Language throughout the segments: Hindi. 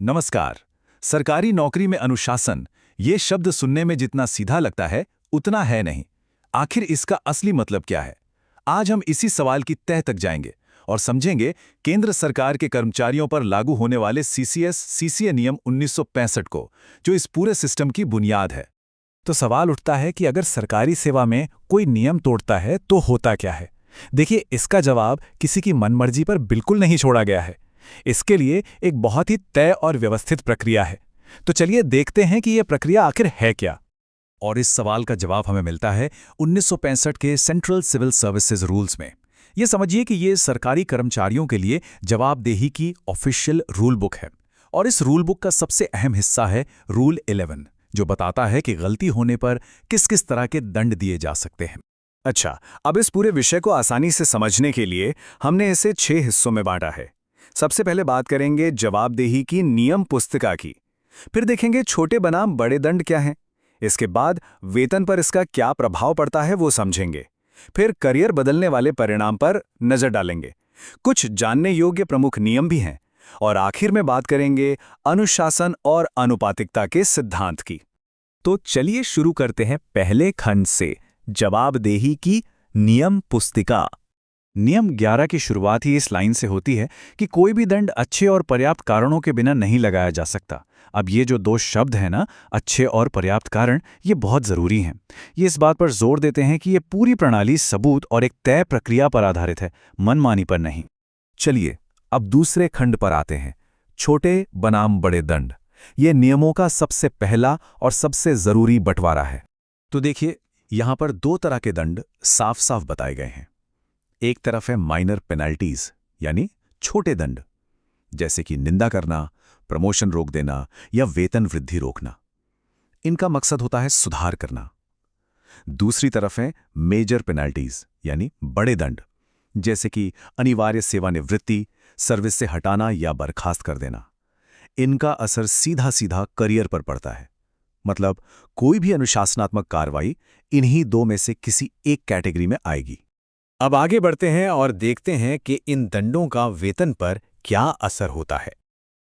नमस्कार। सरकारी नौकरी में अनुशासन, ये शब्द सुनने में जितना सीधा लगता है उतना है नहीं। आखिर इसका असली मतलब क्या है? आज हम इसी सवाल की तह तक जाएंगे और समझेंगे केंद्र सरकार के कर्मचारियों पर लागू होने वाले सीसीए नियम 1965 को, जो इस पूरे सिस्टम की बुनियाद है। तो सवाल उठता है कि अगर सरकारी सेवा में कोई नियम तोड़ता है तो होता क्या है। देखिए, इसका जवाब किसी की मनमर्जी पर बिल्कुल नहीं छोड़ा गया है। इसके लिए एक बहुत ही तय और व्यवस्थित प्रक्रिया है। तो चलिए देखते हैं कि यह प्रक्रिया आखिर है क्या। और इस सवाल का जवाब हमें मिलता है 1965 के सेंट्रल सिविल सर्विसेज रूल्स में। ये समझिए कि ये सरकारी कर्मचारियों के लिए जवाबदेही की ऑफिशियल रूल बुक है। और इस रूल बुक का सबसे अहम हिस्सा है रूल 11, जो बताता है कि गलती होने पर किस किस तरह के दंड दिए जा सकते हैं। अच्छा, अब इस पूरे विषय को आसानी से समझने के लिए हमने इसे 6 हिस्सों में बांटा है। सबसे पहले बात करेंगे जवाबदेही की नियम पुस्तिका की। फिर देखेंगे छोटे बनाम बड़े दंड क्या हैं। इसके बाद वेतन पर इसका क्या प्रभाव पड़ता है वो समझेंगे। फिर करियर बदलने वाले परिणाम पर नजर डालेंगे। कुछ जानने योग्य प्रमुख नियम भी हैं। और आखिर में बात करेंगे अनुशासन और अनुपातिकता के सिद्धांत की। तो चलिए शुरू करते हैं पहले खंड से, जवाबदेही की नियम पुस्तिका। नियम 11 की शुरुआत ही इस लाइन से होती है कि कोई भी दंड अच्छे और पर्याप्त कारणों के बिना नहीं लगाया जा सकता। अब ये जो दो शब्द हैं ना, अच्छे और पर्याप्त कारण, ये बहुत ज़रूरी हैं। ये इस बात पर जोर देते हैं कि ये पूरी प्रणाली सबूत और एक तय प्रक्रिया पर आधारित है, मनमानी पर नहीं। चलिए अब दूसरे खंड पर आते हैं, छोटे बनाम बड़े दंड। ये नियमों का सबसे पहला और सबसे ज़रूरी बंटवारा है। तो देखिए, यहाँ पर दो तरह के दंड साफ साफ बताए गए हैं। एक तरफ है माइनर पेनल्टीज, यानी छोटे दंड, जैसे कि निंदा करना, प्रमोशन रोक देना या वेतन वृद्धि रोकना। इनका मकसद होता है सुधार करना। दूसरी तरफ है मेजर पेनल्टीज, यानी बड़े दंड, जैसे कि अनिवार्य सेवानिवृत्ति, सर्विस से हटाना या बर्खास्त कर देना। इनका असर सीधा सीधा करियर पर पड़ता है। मतलब कोई भी अनुशासनात्मक कार्रवाई इन्हीं दो में से किसी एक कैटेगरी में आएगी। अब आगे बढ़ते हैं और देखते हैं कि इन दंडों का वेतन पर क्या असर होता है।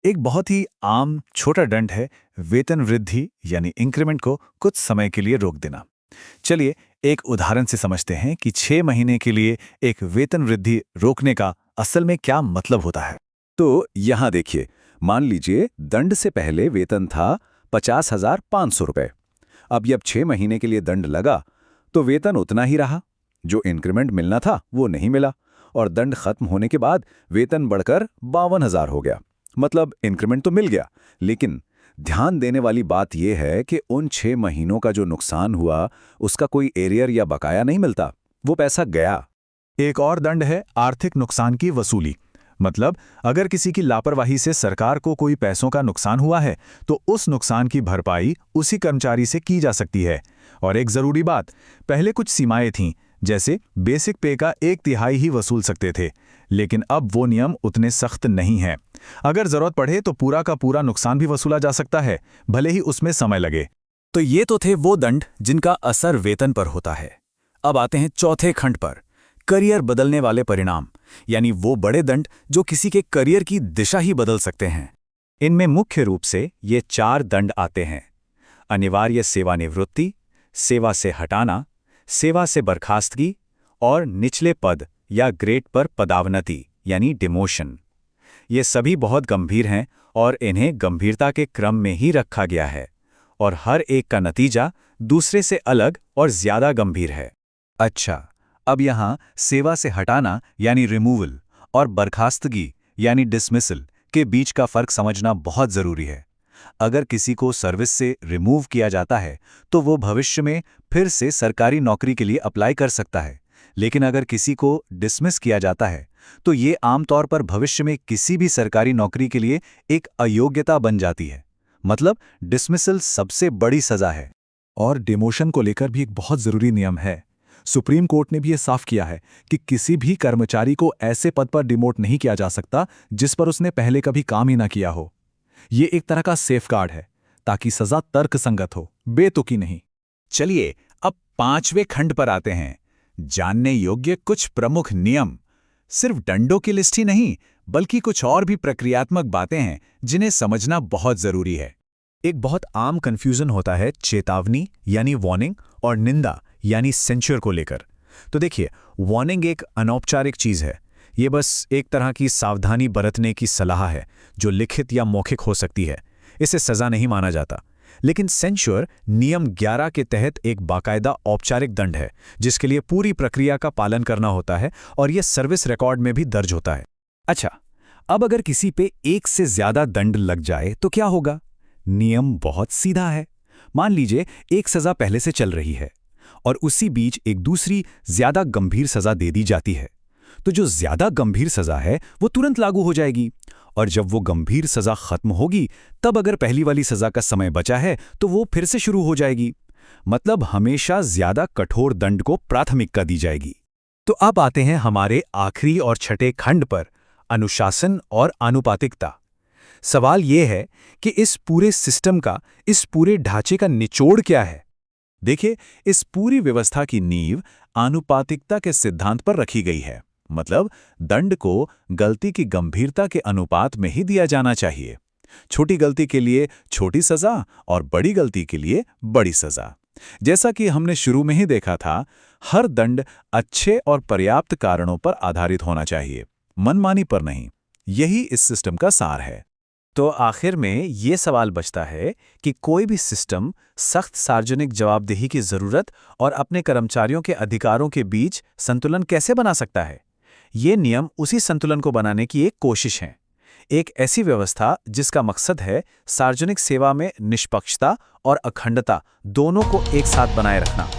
एक बहुत ही आम छोटा दंड है वेतन वृद्धि, यानी इंक्रीमेंट को कुछ समय के लिए रोक देना। चलिए एक उदाहरण से समझते हैं कि 6 महीने के लिए एक वेतन वृद्धि रोकने का असल में क्या मतलब होता है। तो यहां देखिए, मान लीजिए दंड से पहले वेतन था 50,500 रुपए। अब जब 6 महीने के लिए दंड लगा तो वेतन उतना ही रहा, जो इंक्रीमेंट मिलना था वो नहीं मिला, और दंड खत्म होने के बाद वेतन बढ़कर 52,000 हो गया। मतलब इंक्रीमेंट तो मिल गया, लेकिन ध्यान देने वाली बात यह है कि उन 6 महीनों का जो नुकसान हुआ उसका कोई एरियर या बकाया नहीं मिलता, वो पैसा गया। एक और दंड है आर्थिक नुकसान की वसूली। मतलब अगर किसी की लापरवाही से सरकार को कोई पैसों का नुकसान हुआ है तो उस नुकसान की भरपाई उसी कर्मचारी से की जा सकती है। और एक जरूरी बात, पहले कुछ सीमाएं थीं, जैसे बेसिक पे का 1/3 ही वसूल सकते थे, लेकिन अब वो नियम उतने सख्त नहीं हैं। अगर जरूरत पड़े तो पूरा का पूरा नुकसान भी वसूला जा सकता है, भले ही उसमें समय लगे। तो ये तो थे वो दंड जिनका असर वेतन पर होता है। अब आते हैं चौथे खंड पर, करियर बदलने वाले परिणाम, यानी वो बड़े दंड जो किसी के करियर की दिशा ही बदल सकते हैं। इनमें मुख्य रूप से ये 4 दंड आते हैं: अनिवार्य सेवानिवृत्ति, सेवा से हटाना, सेवा से बर्खास्तगी और निचले पद या ग्रेड पर पदावनति, यानी डिमोशन। ये सभी बहुत गंभीर हैं और इन्हें गंभीरता के क्रम में ही रखा गया है, और हर एक का नतीजा दूसरे से अलग और ज्यादा गंभीर है। अच्छा, अब यहाँ सेवा से हटाना यानी रिमूवल और बर्खास्तगी यानी डिसमिसल के बीच का फर्क समझना बहुत जरूरी है। अगर किसी को सर्विस से रिमूव किया जाता है तो वो भविष्य में फिर से सरकारी नौकरी के लिए अप्लाई कर सकता है, लेकिन अगर किसी को डिसमिस किया जाता है तो ये आमतौर पर भविष्य में किसी भी सरकारी नौकरी के लिए एक अयोग्यता बन जाती है। मतलब डिसमिसल सबसे बड़ी सजा है। और डिमोशन को लेकर भी एक बहुत जरूरी नियम है। सुप्रीम कोर्ट ने भी ये साफ किया है कि किसी भी कर्मचारी को ऐसे पद पर डिमोट नहीं किया जा सकता जिस पर उसने पहले कभी काम ही ना किया हो। ये एक तरह का सेफगार्ड है ताकि सजा तर्कसंगत हो, बेतुकी नहीं। चलिए अब 5वें खंड पर आते हैं, जानने योग्य कुछ प्रमुख नियम। सिर्फ दंडों की लिस्ट ही नहीं, बल्कि कुछ और भी प्रक्रियात्मक बातें हैं जिन्हें समझना बहुत जरूरी है। एक बहुत आम कंफ्यूजन होता है चेतावनी यानी वार्निंग और निंदा यानी सेंसर को लेकर। तो देखिए, वार्निंग एक अनौपचारिक चीज है। ये बस एक तरह की सावधानी बरतने की सलाह है जो लिखित या मौखिक हो सकती है। इसे सजा नहीं माना जाता। लेकिन सेंसर नियम 11 के तहत एक बाकायदा औपचारिक दंड है जिसके लिए पूरी प्रक्रिया का पालन करना होता है और यह सर्विस रिकॉर्ड में भी दर्ज होता है। अच्छा, अब अगर किसी पे एक से ज्यादा दंड लग जाए तो क्या होगा? नियम बहुत सीधा है। मान लीजिए एक सजा पहले से चल रही है और उसी बीच एक दूसरी ज्यादा गंभीर सजा दे दी जाती है, तो जो ज्यादा गंभीर सजा है वो तुरंत लागू हो जाएगी और जब वो गंभीर सजा खत्म होगी तब अगर पहली वाली सजा का समय बचा है तो वो फिर से शुरू हो जाएगी। मतलब हमेशा ज्यादा कठोर दंड को प्राथमिकता दी जाएगी। तो अब आते हैं हमारे आखिरी और छठे खंड पर, अनुशासन और आनुपातिकता। सवाल यह है कि इस पूरे सिस्टम का, इस पूरे ढांचे का निचोड़ क्या है? देखिए, इस पूरी व्यवस्था की नींव आनुपातिकता के सिद्धांत पर रखी गई है। मतलब दंड को गलती की गंभीरता के अनुपात में ही दिया जाना चाहिए। छोटी गलती के लिए छोटी सजा और बड़ी गलती के लिए बड़ी सजा। जैसा कि हमने शुरू में ही देखा था, हर दंड अच्छे और पर्याप्त कारणों पर आधारित होना चाहिए, मनमानी पर नहीं। यही इस सिस्टम का सार है। तो आखिर में ये सवाल बचता है कि कोई भी सिस्टम सख्त सार्वजनिक जवाबदेही की जरूरत और अपने कर्मचारियों के अधिकारों के बीच संतुलन कैसे बना सकता है? ये नियम उसी संतुलन को बनाने की एक कोशिश है। एक ऐसी व्यवस्था जिसका मकसद है सार्वजनिक सेवा में निष्पक्षता और अखंडता दोनों को एक साथ बनाए रखना।